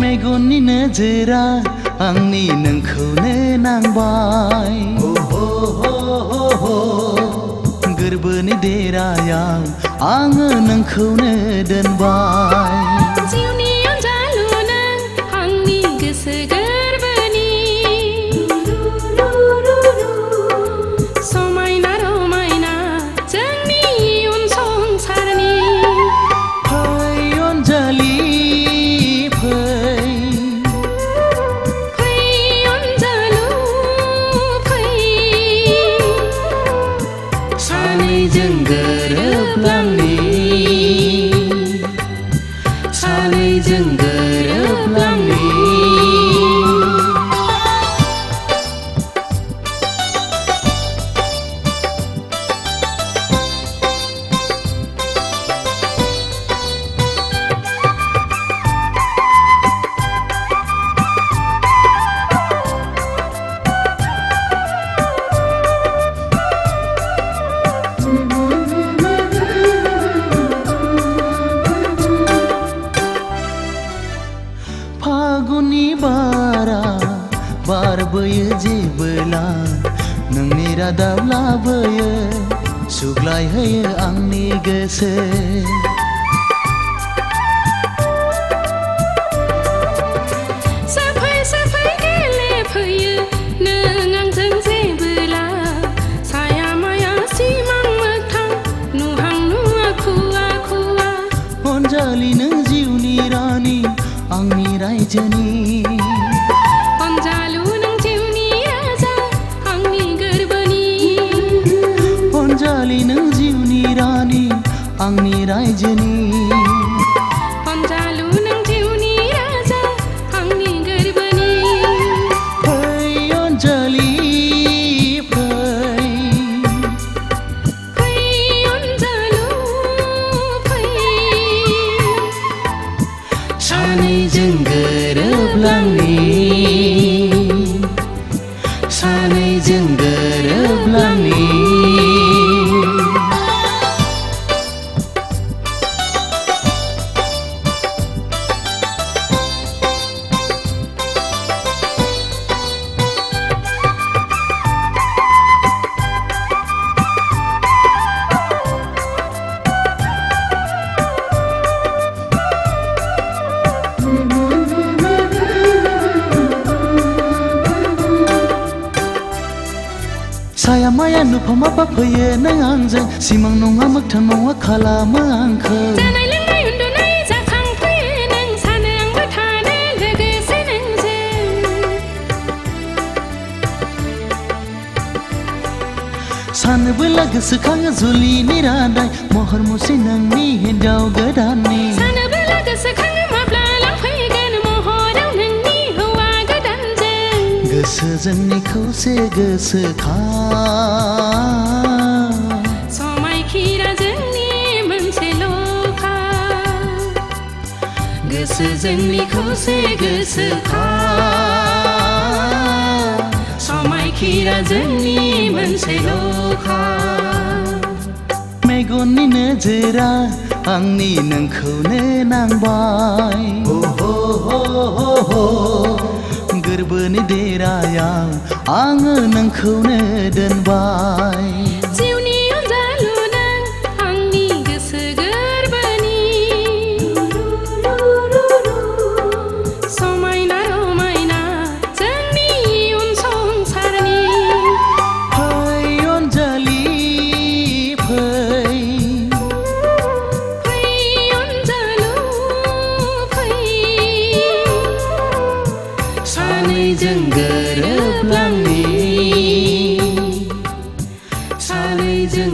मेगननि नोजोरा आंनि नोंखौनो नांबाय गोरबोनि देरायाव आङो नोंखौनो दोनबाय जिउनि अनजालु नों आंनि गोसो गोरबोनि समायना रमायना जोंनि इयुन संसारनि फै अनजालि सानैजों गोरोबलांनि सानैजों गोरोबलांनि फागुननि बारा बारबोयो जेबोला नोंनि रादाब लाबोयो सुग्लायहोयो आंनि गोसो साफै साफै गेलेफैयो नों आंजों जेबोला साया माया सिमां मोगथां नुहां नुवा खुवा खुवा अनजालि नों जिउनि रानि आंनि रायजोनि अनजालु नों जिउनि राजा आंनि गोरबोनि अनजालि नों जिउनि रानि आंनि रायजोनि अनजालु नों जिउनि राजा आंनि गोरबोनि फै अनजालि फै अनजालु फै सानैजों गोरोबलांनि सानैजों गोरोबलांनि साया माया नुफामा फैयो नों आंजों सिमां नङा मोगथां नङा खालामो आंखौ जानाय लोंनाय उन्दुनाय जाखांफैयो नों सानो आंबो थानो लोगोसे नोंजों सानोबोला गोसोखाङो जुलिनि रादाय महर मुस्रि नोंनि हिन्जाव गोदाननि सानोबोला गोसोखाङो माब्ला लांफैगोन महराव नोंनि हौवा गोदानजों गोसो जोंनि खौसे गोसोखां समायखिरा जोंनि मोनसेल'खा गोसो जोंनि खौसे गोसोखां समायखिरा जोंनि मोनसेल'खा मेगननि नोजोरा आंनि नोंखौनो नांबाय गोरबोनि देरायाव आङो नोंखौनो दोनबाय जिउनि अनजालु नों आंनि गोसो गोरबोनि समायना रमायना जोंनि इयुन संसारनि फै अनजालि फै अनजालु फै सानैजों गोरोबलांनि सानैजों